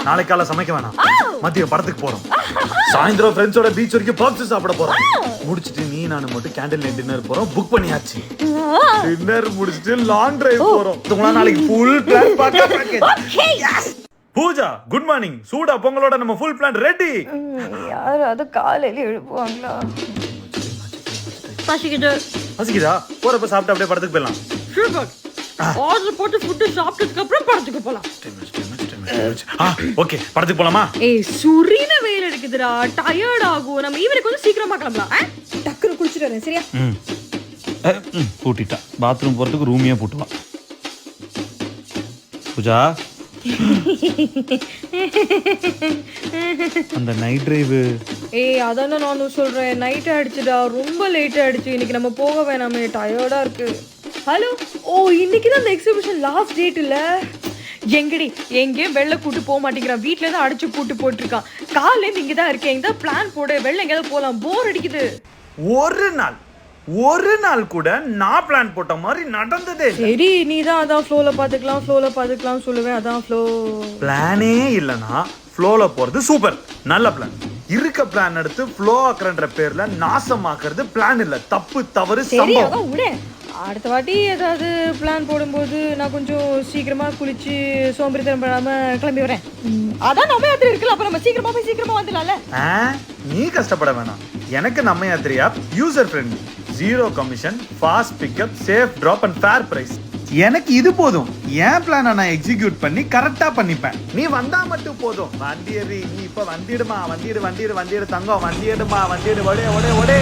நாளைக்கு காலை சமைக்க வேணாம், மதியம் படத்துக்கு போறோம். சாயந்தரம் ஃப்ரெண்ட்ஸோட பீச் வரைக்கும் பப்ஸ் சாப்பிட போறோம். முடிச்சிட்டு நீ நானும் மட்டும் கேண்டில் டின்னர் போறோம். புக் பண்ணியாச்சு. டின்னர் முடிச்சிட்டு லாங் டிரைவ் போறோம். உங்களா நாளைக்கு full plan package. Pooja, good morning. சூடா பொங்கலோட நம்ம ஃபுல் பிளான் ரெடி. யாராவது காலையில எழுப்புவாங்களா? பசிக்குதா? போறப்ப சாப்பிட்டு அப்படியே படத்துக்கு போயிடலாம். சூப்பர். ஆர்டர் போட்டு ஃபுட் சாப்பிட்டதுக்கு அப்புறம் படத்துக்கு போலாம். ஓகே, படத்துக்கு போலாமா? ஏய், சுரீன வெயில் அடிக்குதுடா, டயர்ட் ஆகும். நம்ம ஈவினிங் கொஞ்சம் சீக்கிரமா கிளம்பலாம். டக்குனு குளிச்சுட்டு வரேன், சரியா? பூட்டிட்டா. பாத்ரூம் போறதுக்கு ரூமியே பூட்டுவா. பூஜா, அந்த நைட் டிரைவ். ஏய், அதானே நானும் சொல்றேன். நைட் ஆயிடுச்சுடா, ரொம்ப லேட் ஆயிடுச்சு. இன்னைக்கு நம்ம போக வேணாமே, டயர்டா இருக்கு. ஹலோ, ஓ இன்னைக்கு தான் அந்த எக்ஸிபிஷன் லாஸ்ட் டேட் இல்ல? எங்கடி எங்கேயும் வெளில கூட்டு போக மாட்டேங்கிறான். வீட்டுல தான் அடிச்சு பூட்டு போட்டிருக்கான். காலையில இருந்து இங்கதான் இருக்கேன். இங்க பிளான் போடு, வெளில எங்கேயாவது போலாம். போர் அடிக்குது. ஒரு நாள் கூட நான் பிளான் போட்ட மாதிரி நடந்ததே. சரி, நீ தான் அதான் ஃப்ளோல பாத்துக்கலாம் சொல்லுவேன். அதான் ஃப்ளோ. பிளானே இல்லனா ஃப்ளோல போறது சூப்பர், நல்ல பிளான். இருக்க பிளான் எடுத்து ஃப்ளோ ஆக்குறன்ற பேர்ல நாசமாக்குறது பிளான் இல்ல, தப்பு, தவறு, சம்பவம். விட அடுத்த வாட்டி ஏதாவது பிளான் போடும்போது நான் கொஞ்சம் சீக்கிரமா குளிச்சு சோம்பேறித்தனம் பண்ணாம கிளம்பி வரேன். அதான் நம்ம யாத்திரை இருக்குல்ல, அப்ப நம்ம சீக்கிரமா வந்துடலாம்ல. நீ கஷ்டப்பட வேணாம். எனக்கு நம்ம Yathirai app user friendly, 0 commission, fast pickup, safe drop and fair price. எனக்கு இது போதும். என் பிளானை நான் எக்ஸிக்யூட் பண்ணி கரெக்டா பண்ணிப்பேன். நீ வந்தா மட்டும் போதும். வண்டியேறி நீ இப்ப வண்டிடுமா, வண்டிடு தங்கம், வண்டிடுமா, வண்டிடு, ஒடே.